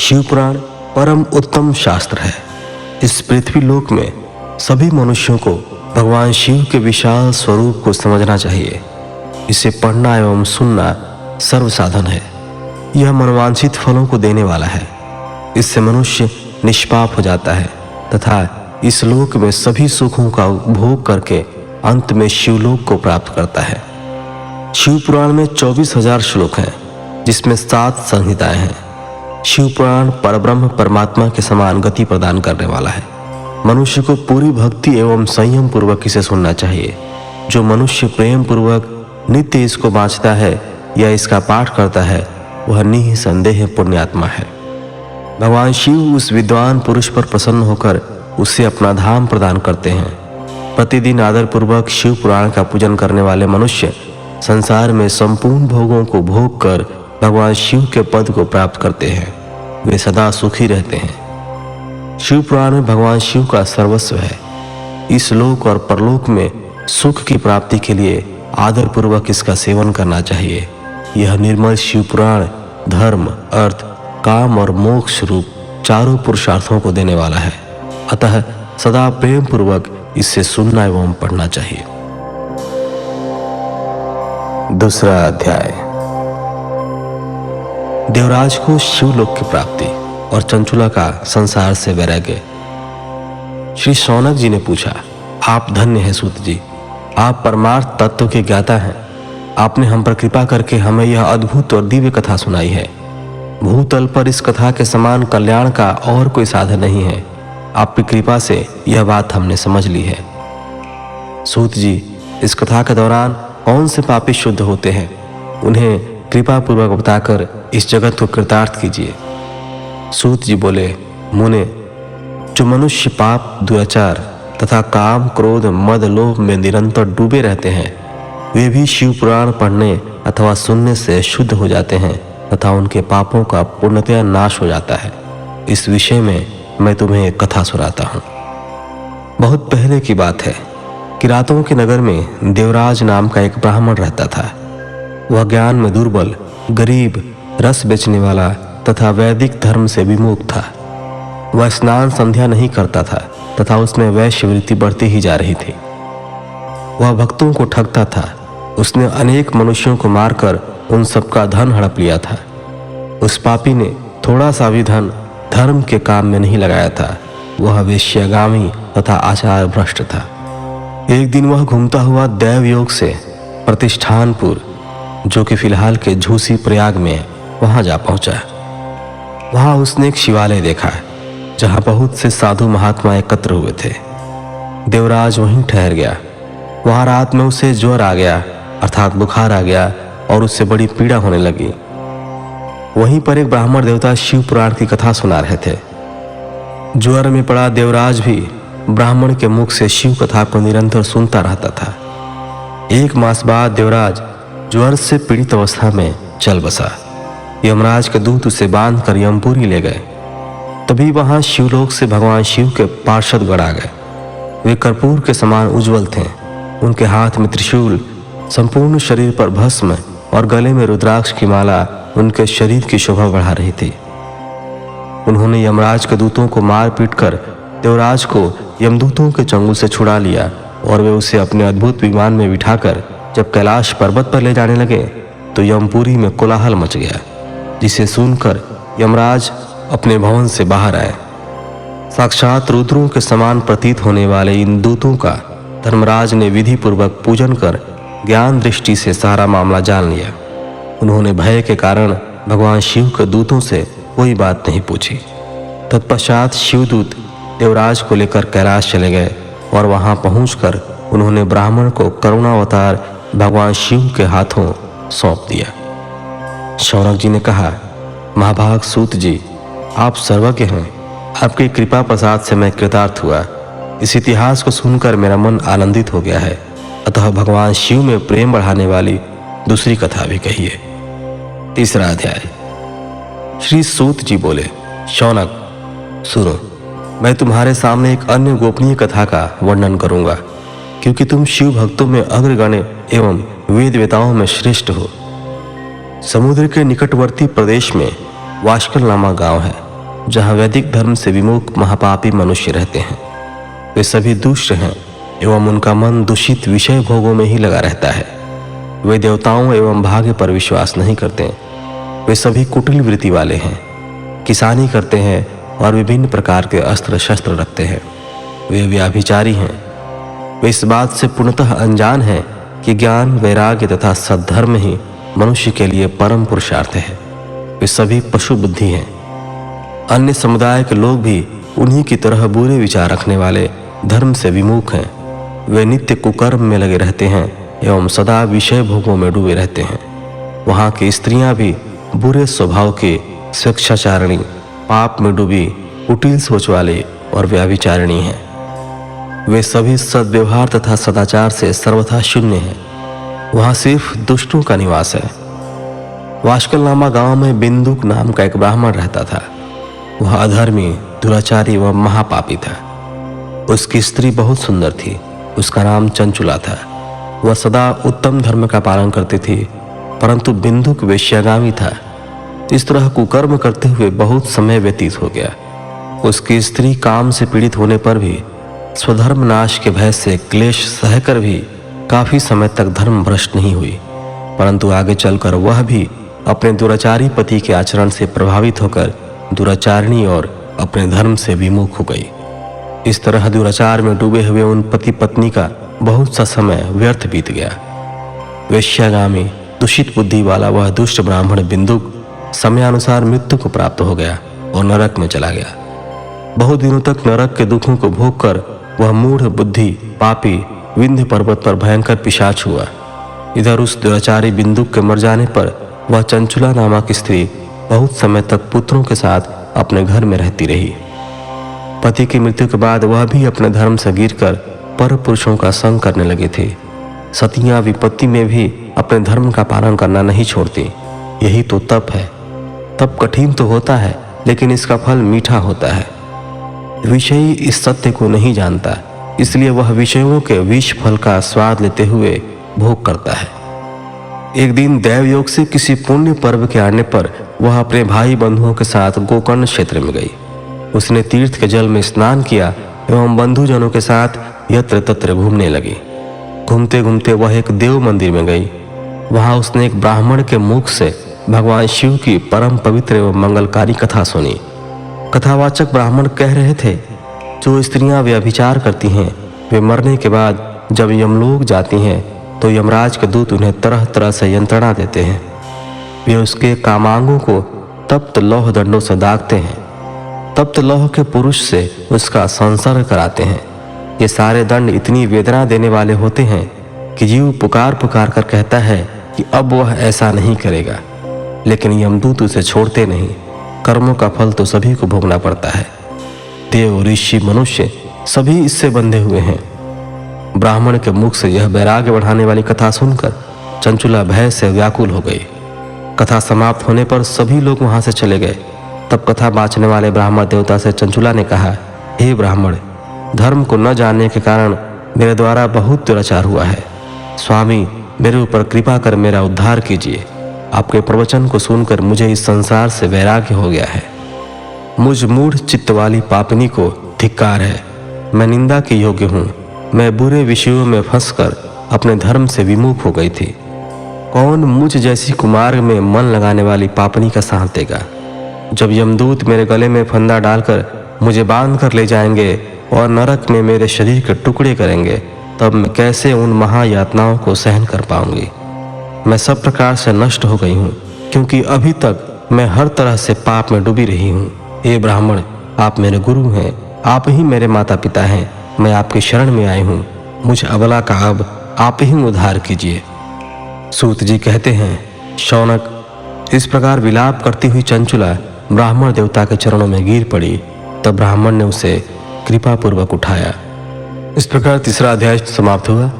शिव पुराण परम उत्तम शास्त्र है। इस पृथ्वी लोक में सभी मनुष्यों को भगवान शिव के विशाल स्वरूप को समझना चाहिए। इसे पढ़ना एवं सुनना सर्वसाधन है। यह मनवांछित फलों को देने वाला है। इससे मनुष्य निष्पाप हो जाता है तथा इस लोक में सभी सुखों का उपभोग करके अंत में शिवलोक को प्राप्त करता है। शिव पुराण में 24,000 श्लोक हैं, जिसमें 7 संहिताएं हैं। शिव पुराण परब्रह्म परमात्मा के समान गति प्रदान करने वाला है। मनुष्य को पूरी भक्ति एवं संयम पूर्वक इसे सुनना चाहिए। जो मनुष्य प्रेम पूर्वक नित्य इसको बाँचता है या इसका पाठ करता है, वह निःसंदेह पुण्यात्मा है। भगवान शिव उस विद्वान पुरुष पर प्रसन्न होकर उसे अपना धाम प्रदान करते हैं। प्रतिदिन आदर पूर्वक शिव पुराण का पूजन करने वाले मनुष्य संसार में संपूर्ण भोगों को भोग कर भगवान शिव के पद को प्राप्त करते हैं। वे सदा सुखी रहते हैं। शिव पुराण में भगवान शिव का सर्वस्व है। इस लोक और परलोक में सुख की प्राप्ति के लिए आदर पूर्वक इसका सेवन करना चाहिए। यह निर्मल शिव पुराण धर्म, अर्थ, काम और मोक्ष रूप चारों पुरुषार्थों को देने वाला है। अतः सदा प्रेम पूर्वक इसे सुनना एवं पढ़ना चाहिए। दूसरा अध्याय। देवराज को शिवलोक की प्राप्ति और चंचुला का संसार से वैराग्य। श्री शौनक जी ने पूछा, आप धन्य हैं सूत जी, आप परमार्थ तत्व के ज्ञाता हैं। आपने हम पर कृपा करके हमें यह अद्भुत और दिव्य कथा सुनाई है। भूतल पर इस कथा के समान कल्याण का और कोई साधन नहीं है। आपकी कृपा से यह बात हमने समझ ली है। सूत जी, इस कथा के दौरान कौन से पापी शुद्ध होते हैं, उन्हें कृपा पूर्वक बताकर इस जगत को कृतार्थ कीजिए। सूत जी बोले, मुने, जो मनुष्य पाप, दुराचार तथा काम, क्रोध, मद, लोभ में निरंतर डूबे रहते हैं, वे भी शिव पुराण पढ़ने अथवा सुनने से शुद्ध हो जाते हैं तथा उनके पापों का पूर्णतया नाश हो जाता है। इस विषय में मैं तुम्हें एक कथा सुनाता हूँ। बहुत पहले की बात है कि रातों के नगर में देवराज नाम का एक ब्राह्मण रहता था। वह ज्ञान में दुर्बल, गरीब, रस बेचने वाला तथा वैदिक धर्म से विमुख था। वह स्नान संध्या नहीं करता था तथा उसमें वैश्यवृत्ति बढ़ती ही जा रही थी। वह भक्तों को ठगता था। उसने अनेक मनुष्यों को मारकर उन सबका धन हड़प लिया था। उस पापी ने थोड़ा सा भी धन धर्म के काम में नहीं लगाया था। वह वेश्यागामी तथा आचार भ्रष्ट था। एक दिन वह घूमता हुआ दैवयोग से प्रतिष्ठानपुर, जो कि फिलहाल के झूसी प्रयाग में है, वहां जा पहुंचा। वहां उसने एक शिवालय देखा जहां बहुत से साधु महात्मा एकत्र हुए थे। देवराज वहीं ठहर गया। वहां रात में उसे ज्वर आ गया, अर्थात बुखार आ गया और उससे बड़ी पीड़ा होने लगी। वहीं पर एक ब्राह्मण देवता शिव पुराण की कथा सुना रहे थे। ज्वर में पड़ा देवराज भी ब्राह्मण के मुख से शिव कथा को निरंतर सुनता रहता था। 1 मास बाद देवराज ज्वर से पीड़ित अवस्था में चल बसा। यमराज के दूत उसे बांधकर यमपुरी ले गए। तभी वहां शिवलोक से भगवान शिव के पार्षद गण आ गए। वे कर्पूर के समान उज्जवल थे। उनके हाथ में त्रिशूल, संपूर्ण शरीर पर भस्म और गले में रुद्राक्ष की माला उनके शरीर की शोभा बढ़ा रही थी। उन्होंने यमराज के दूतों को मार पीट कर देवराज को यमदूतों के चंगुल से छुड़ा लिया और वे उसे अपने अद्भुत विमान में बिठाकर जब कैलाश पर्वत पर ले जाने लगे तो यमपुरी में कोलाहल मच गया, जिसे सुनकर यमराज अपने भवन से बाहर आए। साक्षात रुद्रों के समान प्रतीत होने वाले इन दूतों का धर्मराज ने विधि पूर्वक पूजन कर ज्ञान दृष्टि से सारा मामला जान लिया। उन्होंने भय के कारण भगवान शिव के दूतों से कोई बात नहीं पूछी। तत्पश्चात शिवदूत देवराज को लेकर कैलाश चले गए और वहां पहुंचकर उन्होंने ब्राह्मण को करुणावतार भगवान शिव के हाथों सौंप दिया। शौनक जी ने कहा, महाभाग सूत जी, आप सर्वज्ञ हैं। आपकी कृपा प्रसाद से मैं कृतार्थ हुआ। इस इतिहास को सुनकर मेरा मन आनंदित हो गया है। अतः भगवान शिव में प्रेम बढ़ाने वाली दूसरी कथा भी कहिए। तीसरा अध्याय। श्री सूत जी बोले, शौनक सुनो, मैं तुम्हारे सामने एक अन्य गोपनीय कथा का वर्णन करूंगा, क्योंकि तुम शिव भक्तों में अग्रगण्य एवं वेद वेताओं में श्रेष्ठ हो। समुद्र के निकटवर्ती प्रदेश में वाष्कल नामक गांव है। जहाँ वैदिक धर्म से विमुख महापापी मनुष्य रहते हैं। वे सभी दुष्ट हैं एवं उनका मन दूषित विषय भोगों में ही लगा रहता है। वे देवताओं एवं भाग्य पर विश्वास नहीं करते। वे सभी कुटिल वृत्ति वाले हैं, किसानी करते हैं और विभिन्न प्रकार के अस्त्र शस्त्र रखते हैं। वे व्यभिचारी हैं। वे इस बात से पूर्णतः अनजान हैं कि ज्ञान, वैराग्य तथा सद्धर्म ही मनुष्य के लिए परम पुरुषार्थ है। वे सभी पशु बुद्धि हैं। अन्य समुदाय के लोग भी उन्हीं की तरह बुरे विचार रखने वाले धर्म से विमुख हैं। वे नित्य कुकर्म में लगे रहते हैं एवं सदा विषय भोगों में डूबे रहते हैं। वहाँ की स्त्रियां भी बुरे स्वभाव के, स्वेच्छाचारिणी, पाप में डूबी, कुटिल सोच वाले और व्यभिचारिणी हैं। वे सभी सद्व्यवहार तथा सदाचार से सर्वथा शून्य हैं। वहाँ सिर्फ दुष्टों का निवास है। वाशकल नामा गांव में बिंदुक नाम का एक ब्राह्मण रहता था। वह अधर्मी, दुराचारी व महापापी था। उसकी स्त्री बहुत सुंदर थी। उसका नाम चंचुला था। वह सदा उत्तम धर्म का पालन करती थी, परंतु बिंदुक वेश्यागामी था। इस तरह कुकर्म करते हुए बहुत समय व्यतीत हो गया। उसकी स्त्री काम से पीड़ित होने पर भी स्वधर्म नाश के भय से क्लेश सहकर भी काफी समय तक धर्म भ्रष्ट नहीं हुई, परंतु आगे चलकर वह भी अपने दुराचारी पति के आचरण से प्रभावित होकर दुराचारिणी और अपने धर्म से विमुख हो गई। इस तरह दुराचार में डूबे हुए उन पति पत्नी का बहुत सा समय व्यर्थ बीत गया। वेश्यागामी, दूषित बुद्धि वाला वह दुष्ट ब्राह्मण बिंदुक समयानुसार मृत्यु को प्राप्त हो गया और नरक में चला गया। बहुत दिनों तक नरक के दुखों को भोग कर वह मूढ़ बुद्धि पापी विंध्य पर्वत पर भयंकर पिशाच हुआ। इधर उस दुराचारी बिंदुक के मर जाने पर वह चंचुला नामक स्त्री बहुत समय तक पुत्रों के साथ अपने घर में रहती रही। पति की मृत्यु के बाद वह भी अपने धर्म से गिरकर पर पुरुषों का संग करने लगे थे। सतियां विपत्ति में भी अपने धर्म का पालन करना नहीं छोड़ती। यही तो तप है। तप कठिन तो होता है, लेकिन इसका फल मीठा होता है। विषयी इस सत्य को नहीं जानता, इसलिए वह विषयों के विष फल का स्वाद लेते हुए भोग करता है। एक दिन दैवयोग से किसी पुण्य पर्व के आने पर वह अपने भाई बंधुओं के साथ गोकर्ण क्षेत्र में गई। उसने तीर्थ के जल में स्नान किया एवं बंधुजनों के साथ यत्र तत्र घूमने लगी। घूमते घूमते वह एक देव मंदिर में गई। वहां उसने एक ब्राह्मण के मुख से भगवान शिव की परम पवित्र एवं मंगलकारी कथा सुनी। कथावाचक ब्राह्मण कह रहे थे, जो स्त्रियां व्यभिचार करती हैं वे मरने के बाद जब यमलोक जाती हैं तो यमराज के दूत उन्हें तरह तरह से यंत्रणा देते हैं। वे उसके कामांगों को तप्त लौह दंडों से दागते हैं। तप्त लौह के पुरुष से उसका संसर्ग कराते हैं। ये सारे दंड इतनी वेदना देने वाले होते हैं कि जीव पुकार पुकार कर कहता है कि अब वह ऐसा नहीं करेगा, लेकिन यमदूत उसे छोड़ते नहीं। कर्मों का फल तो सभी को भोगना पड़ता है। देव, ऋषि, मनुष्य सभी इससे बंधे हुए हैं। ब्राह्मण के मुख से यह वैराग्य बढ़ाने वाली कथा सुनकर चंचुला भय से व्याकुल हो गई। कथा समाप्त होने पर सभी लोग वहां से चले गए। तब कथा बाँचने वाले ब्राह्मण देवता से चंचुला ने कहा, हे ब्राह्मण, धर्म को न जानने के कारण मेरे द्वारा बहुत दुराचार हुआ है। स्वामी, मेरे ऊपर कृपा कर मेरा उद्धार कीजिए। आपके प्रवचन को सुनकर मुझे इस संसार से वैराग्य हो गया है। मुझ मूढ़ चित्त वाली पापनी को धिक्कार है। मैं निंदा के योग्य हूँ। मैं बुरे विषयों में फंसकर अपने धर्म से विमुख हो गई थी। कौन मुझ जैसी कुमार्ग में मन लगाने वाली पापनी का साथ देगा? जब यमदूत मेरे गले में फंदा डालकर मुझे बांध कर ले जाएंगे और नरक में मेरे शरीर के टुकड़े करेंगे, तब मैं कैसे उन महायातनाओं को सहन कर पाऊंगी? मैं सब प्रकार से नष्ट हो गई हूँ, क्योंकि अभी तक मैं हर तरह से पाप में डूबी रही हूँ। हे ब्राह्मण, आप मेरे गुरु हैं, आप ही मेरे माता पिता हैं। मैं आपकी शरण में आई हूँ। मुझ अबला का अब आप ही उद्धार कीजिए। सूत जी कहते हैं, शौनक, इस प्रकार विलाप करती हुई चंचुला ब्राह्मण देवता के चरणों में गिर पड़ी। तब ब्राह्मण ने उसे कृपा पूर्वक उठाया। इस प्रकार तीसरा अध्याय समाप्त हुआ।